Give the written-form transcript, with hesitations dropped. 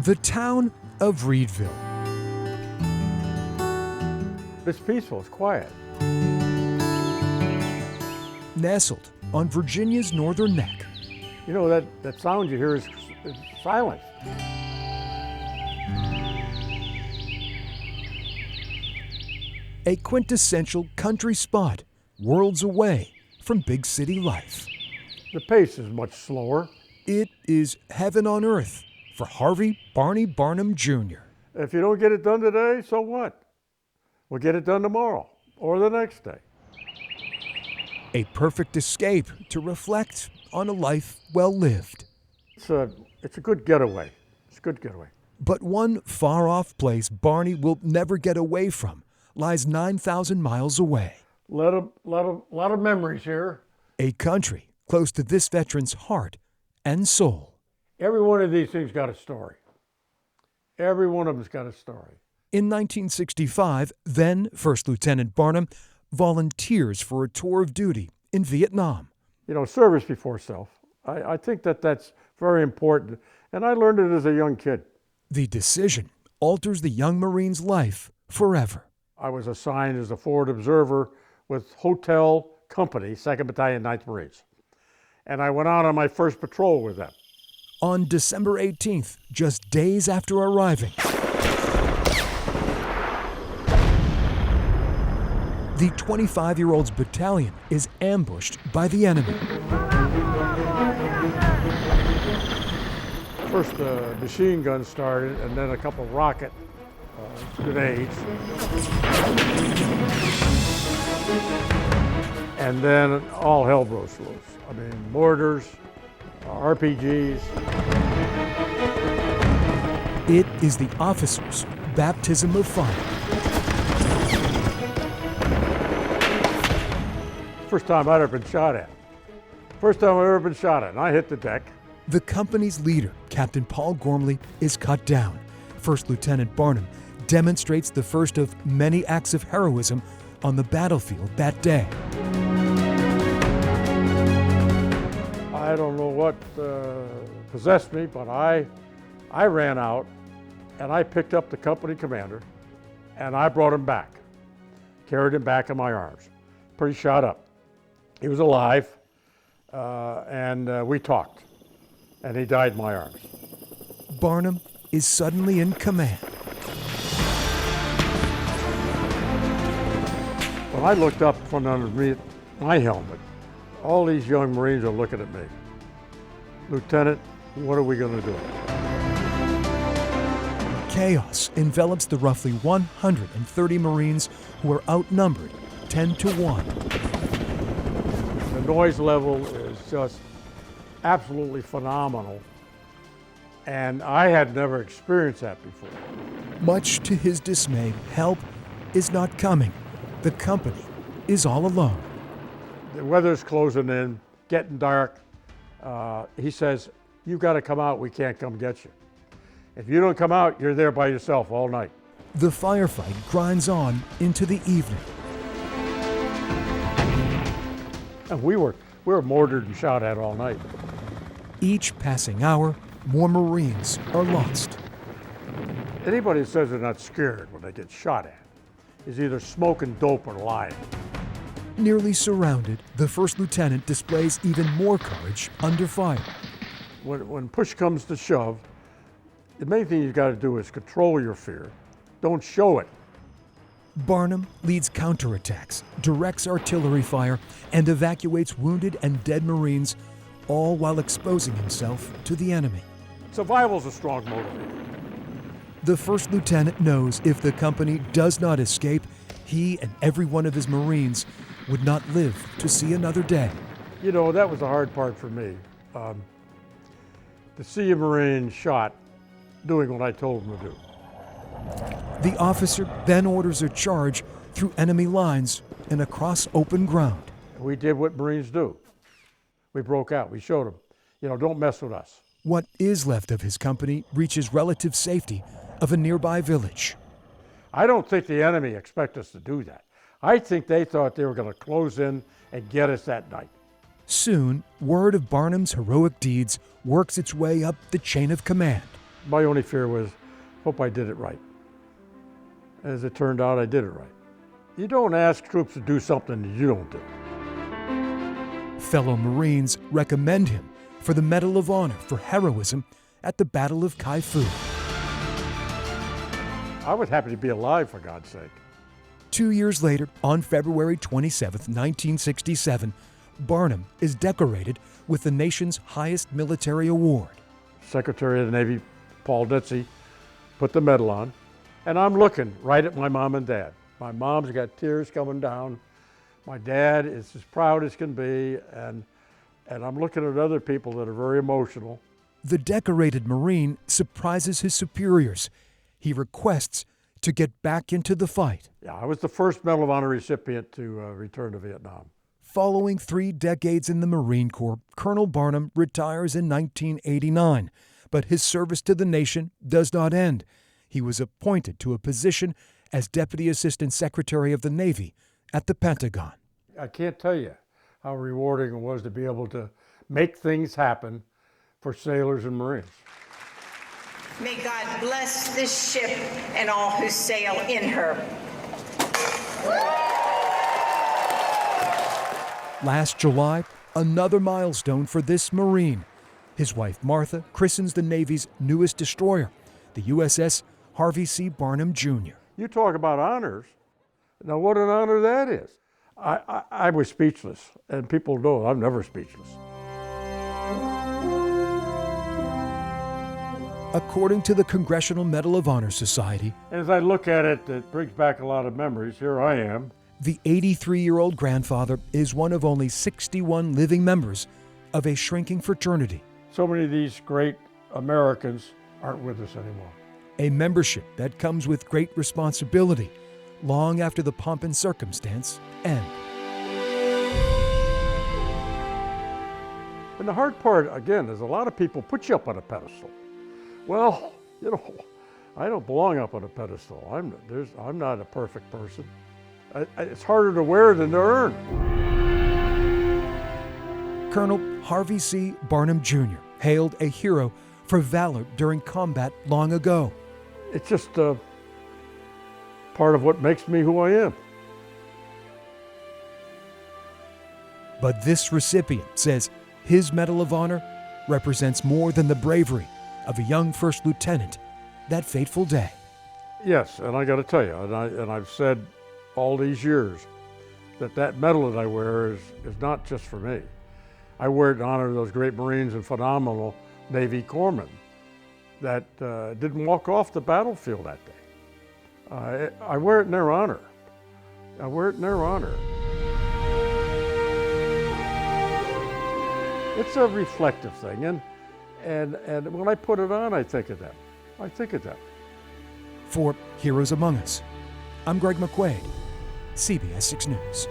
The town of Reedville. It's peaceful, it's quiet. Nestled on Virginia's northern neck. You know, that sound you hear is silence. A quintessential country spot, worlds away from big city life. The pace is much slower. It is heaven on earth for Harvey Barney Barnum Jr. If you don't get it done today, so what? We'll get it done tomorrow or the next day. A perfect escape to reflect on a life well lived. It's a good getaway. It's a good getaway. But one far-off place Barney will never get away from lies 9,000 miles away. Lot of memories here. A country close to this veteran's heart and soul. Every one of these things got a story. Every one of them's got a story. In 1965, then First Lieutenant Barnum volunteers for a tour of duty in Vietnam. You know, service before self. I think that's very important, and I learned it as a young kid. The decision alters the young Marine's life forever. I was assigned as a forward observer with Hotel Company, 2nd Battalion, 9th Marines. And I went out on my first patrol with them. On December 18th, just days after arriving, the 25-year-old's battalion is ambushed by the enemy. First, machine gun started, and then a couple rocket grenades. And then all hell broke loose. I mean, mortars, RPGs. It is the officer's baptism of fire. First time I'd ever been shot at. First time I've ever been shot at, and I hit the deck. The company's leader, Captain Paul Gormley, is cut down. First Lieutenant Barnum demonstrates the first of many acts of heroism on the battlefield that day. I don't know what possessed me, but I ran out and I picked up the company commander and I brought him back. Carried him back in my arms. Pretty shot up. He was alive and we talked and he died in my arms. Barnum is suddenly in command. When I looked up from underneath my helmet, all these young Marines are looking at me. Lieutenant, what are we going to do? Chaos envelops the roughly 130 Marines who are outnumbered 10 to 1. The noise level is just absolutely phenomenal, and I had never experienced that before. Much to his dismay, help is not coming. The company is all alone. The weather's closing in, getting dark. He says, "You've got to come out, we can't come get you. If you don't come out, you're there by yourself all night." The firefight grinds on into the evening. And we were mortared and shot at all night. Each passing hour, more Marines are lost. Anybody that says they're not scared when they get shot at is either smoking dope or lying. Nearly surrounded, the first lieutenant displays even more courage under fire. When push comes to shove, the main thing you've got to do is control your fear. Don't show it. Barnum leads counterattacks, directs artillery fire, and evacuates wounded and dead Marines, all while exposing himself to the enemy. Survival's a strong motivator. The first lieutenant knows if the company does not escape, he and every one of his Marines would not live to see another day. You know, that was the hard part for me. To see a Marine shot doing what I told him to do. The officer then orders a charge through enemy lines and across open ground. We did what Marines do. We broke out. We showed them, you know, don't mess with us. What is left of his company reaches relative safety of a nearby village. I don't think the enemy expect us to do that. I think they thought they were going to close in and get us that night. Soon, word of Barnum's heroic deeds works its way up the chain of command. My only fear was, hope I did it right. As it turned out, I did it right. You don't ask troops to do something that you don't do. Fellow Marines recommend him for the Medal of Honor for heroism at the Battle of Kai Fu. I was happy to be alive, for God's sake. 2 years later, on February 27, 1967, Barnum is decorated with the nation's highest military award. Secretary of the Navy, Paul Ditzy, put the medal on, and I'm looking right at my mom and dad. My mom's got tears coming down. My dad is as proud as can be, and I'm looking at other people that are very emotional. The decorated Marine surprises his superiors. He requests to get back into the fight. Yeah, I was the first Medal of Honor recipient to return to Vietnam. Following 3 decades in the Marine Corps, Colonel Barnum retires in 1989, but his service to the nation does not end. He was appointed to a position as Deputy Assistant Secretary of the Navy at the Pentagon. I can't tell you how rewarding it was to be able to make things happen for sailors and Marines. May God bless this ship and all who sail in her. Last July, another milestone for this Marine. His wife Martha christens the Navy's newest destroyer, the USS Harvey C. Barnum Jr. You talk about honors. Now what an honor that is. I was speechless, and people know I'm never speechless. According to the Congressional Medal of Honor Society, As I look at it, it brings back a lot of memories. Here I am. the 83-year-old grandfather is one of only 61 living members of a shrinking fraternity, So many of these great Americans aren't with us anymore. a membership that comes with great responsibility long after the pomp and circumstance end. And the hard part, again, is a lot of people put you up on a pedestal. Well, you know, I don't belong up on a pedestal. I'm not a perfect person. It's harder to wear than to earn. Colonel Harvey C. Barnum Jr. hailed a hero for valor during combat long ago. It's just part of what makes me who I am. But this recipient says his Medal of Honor represents more than the bravery of a young first lieutenant that fateful day. Yes, and I got to tell you, and I've said all these years that medal that I wear is not just for me. I wear it in honor of those great Marines and phenomenal Navy corpsmen that didn't walk off the battlefield that day. I wear it in their honor. I wear it in their honor. It's a reflective thing, and when I put it on, I think of them. I think of them. For Heroes Among Us, I'm Greg McQuade, CBS 6 News.